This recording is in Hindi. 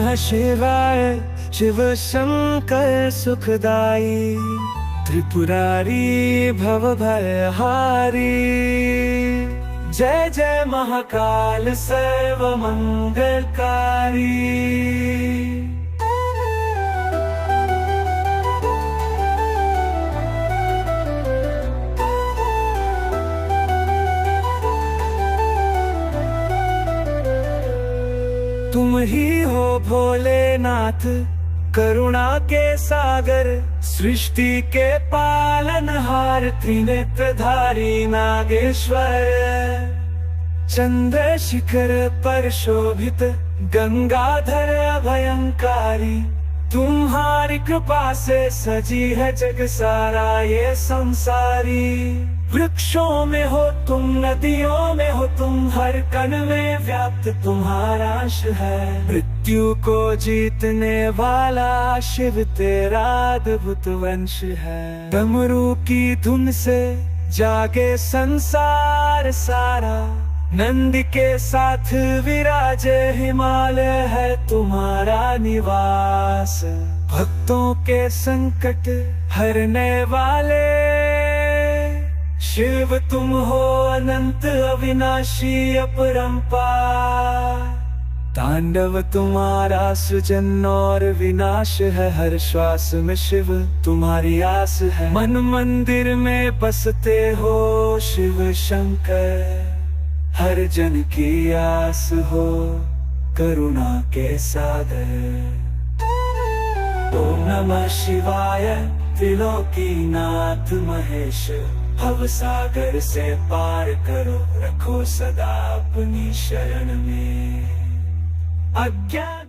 नमः शिवाय, शिव शंकर सुखदाई, त्रिपुरारी भवभयहारी। जय जय महाकाल सर्व मंगलकारी। तुम ही हो भोलेनाथ, करुणा के सागर, सृष्टि के पालनहार, त्रिनेत्रधारी नागेश्वर। चंद्र शिखर पर शोभित, गंगाधर अभयंकारी, तुम्हारी कृपा से सजी है जग सारा ये संसारी। वृक्षों में हो तुम, नदियों में हो तुम, हर कण में व्याप्त तुम्हारा अंश है। मृत्यु को जीतने वाला शिव तेरा अद्भुत वंश है। डमरू की धुन से जागे संसार सारा, नंदी के साथ विराजे हिमालय है तुम्हारा निवास। भक्तों के संकट हरने वाले शिव तुम हो, अनंत अविनाशी अपरंपार। तांडव तुम्हारा सृजन और विनाश है, हर श्वास में शिव तुम्हारी आस है। मन मंदिर में बसते हो शिव शंकर, हर जन की आस हो करुणा के सागर। ओम नमः शिवाय, त्रिलोकीनाथ महेश, भव सागर से पार करो, रखो सदा अपनी शरण में। अज्ञान